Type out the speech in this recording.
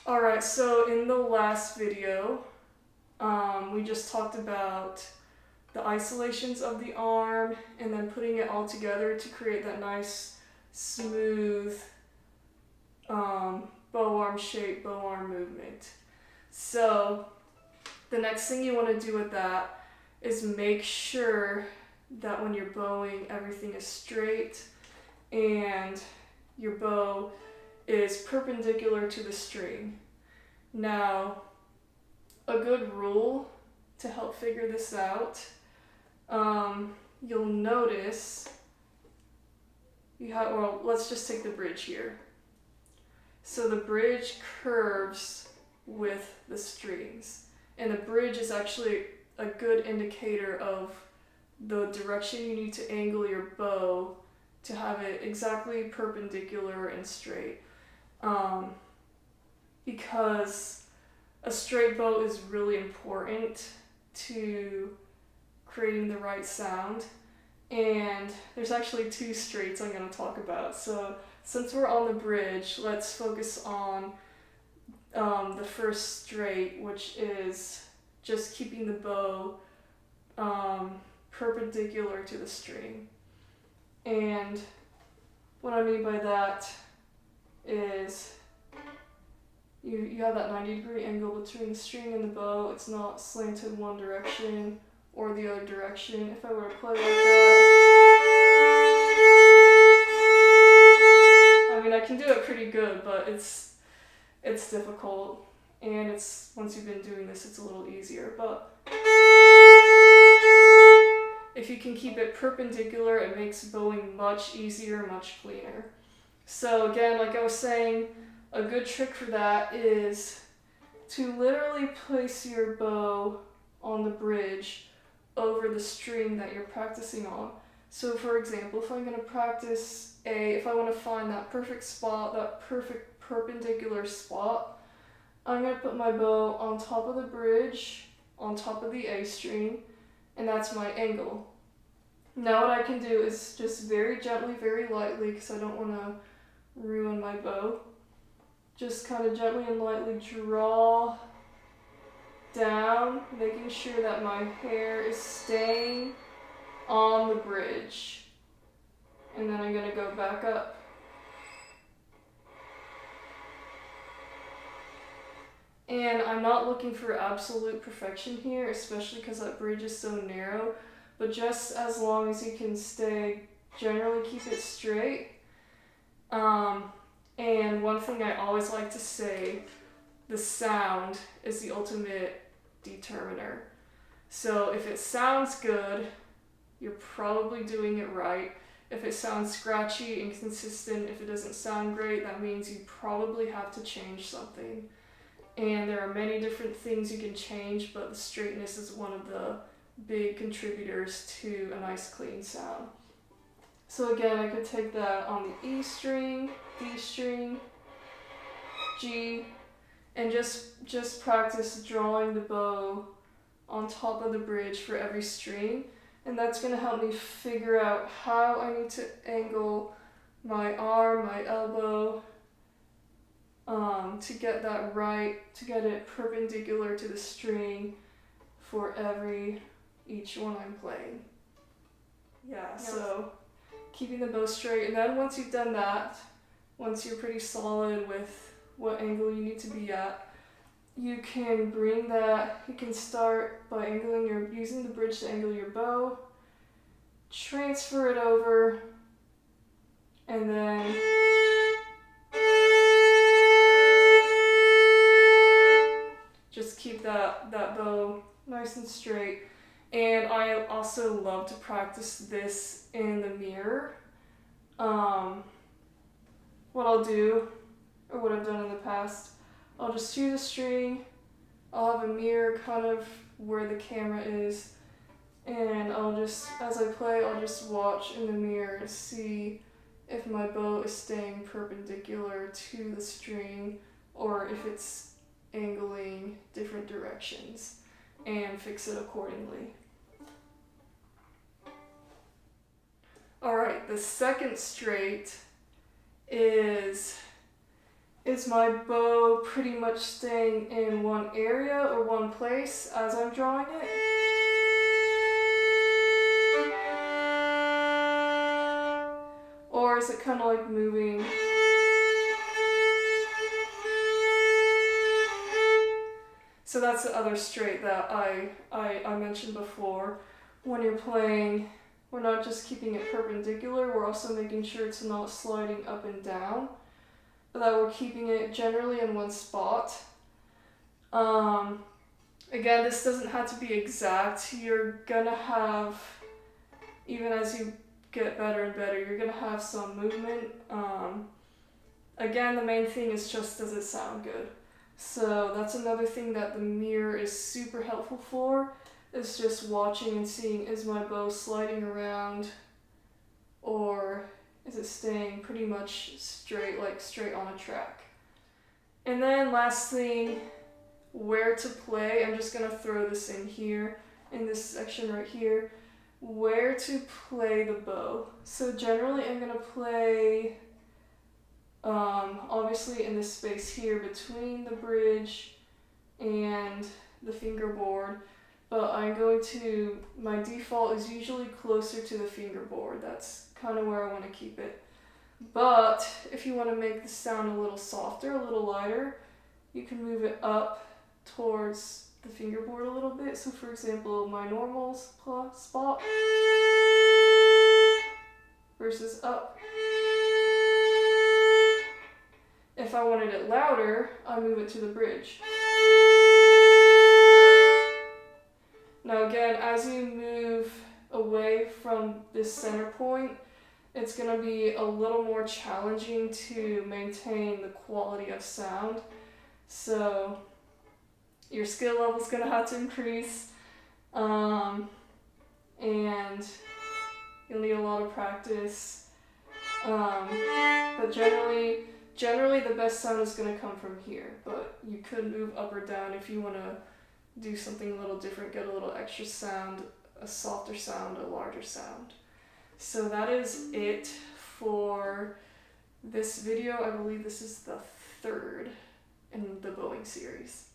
Alright, so in the last video, we just talked about the isolations of the arm and then putting it all together to create that nice, smooth bow arm shape, bow arm movement. So the next thing you want to do with that is make sure that when you're bowing, everything is straight and your bow is perpendicular to the string. Now, a good rule to help figure this out, you'll notice well, let's just take the bridge here. So the bridge curves with the strings, and the bridge is actually a good indicator of the direction you need to angle your bow to have it exactly perpendicular and straight. Because a straight bow is really important to creating the right sound. And there's actually two straights I'm going to talk about. So since we're on the bridge, let's focus on the first straight, which is just keeping the bow perpendicular to the string. And what I mean by that is you have that 90-degree angle between the string and the bow. It's not slanted one direction or the other direction. If I were to play like that, I mean, I can do it pretty good, but it's difficult, and it's once you've been doing this, it's a little easier. But if you can keep it perpendicular, it makes bowing much easier, much cleaner. So again, like I was saying, a good trick for that is to literally place your bow on the bridge over the string that you're practicing on. So for example, if I'm going to practice if I want to find that perfect spot, that perfect perpendicular spot, I'm going to put my bow on top of the bridge, on top of the A string, and that's my angle. Now what I can do is just very gently, very lightly, because I don't want to ruin my bow, just kind of gently and lightly draw down, making sure that my hair is staying on the bridge. And then I'm going to go back up. And I'm not looking for absolute perfection here, especially because that bridge is so narrow, but just as long as you can generally keep it straight. And one thing I always like to say, the sound is the ultimate determiner. So if it sounds good, you're probably doing it right. If it sounds scratchy, inconsistent, if it doesn't sound great, that means you probably have to change something. And there are many different things you can change, but the straightness is one of the big contributors to a nice clean sound. So again, I could take that on the E string, D string, G, and just practice drawing the bow on top of the bridge for every string. And that's going to help me figure out how I need to angle my arm, my elbow, to get that right, to get it perpendicular to the string for each one I'm playing. Yeah, so keeping the bow straight, and then once you've done that, once you're pretty solid with what angle you need to be at, you can start by using the bridge to angle your bow, transfer it over, and then just keep that bow nice and straight. And I also love to practice this in the mirror. What I'll do, or what I've done in the past, I'll just choose a string, I'll have a mirror kind of where the camera is, and as I play, I'll just watch in the mirror and see if my bow is staying perpendicular to the string or if it's angling different directions, and fix it accordingly. Alright, the second straight is is my bow pretty much staying in one area or one place as I'm drawing it? Or is it kind of like moving? So that's the other straight that I mentioned before. When you're playing, we're not just keeping it perpendicular, we're also making sure it's not sliding up and down, but that we're keeping it generally in one spot. Again, this doesn't have to be exact. You're gonna have, even as you get better and better, you're gonna have some movement. Again, the main thing is just, does it sound good? So that's another thing that the mirror is super helpful for, is just watching and seeing, is my bow sliding around or is it staying pretty much straight, like straight on a track? And then last thing, where to play. I'm just gonna throw this in here, in this section right here. Where to play the bow. So generally I'm gonna play obviously in this space here between the bridge and the fingerboard, but I'm going to, my default is usually closer to the fingerboard. That's kind of where I want to keep it. But if you want to make the sound a little softer, a little lighter, you can move it up towards the fingerboard a little bit. So for example, my normal spot versus up. If I wanted it louder, I move it to the bridge. Now again, as you move away from this center point, it's going to be a little more challenging to maintain the quality of sound. So your skill level is going to have to increase, and you'll need a lot of practice. But generally the best sound is going to come from here, but you could move up or down if you want to do something a little different, get a little extra sound, a softer sound, a larger sound. So that is it for this video. I believe this is the third in the bowing series.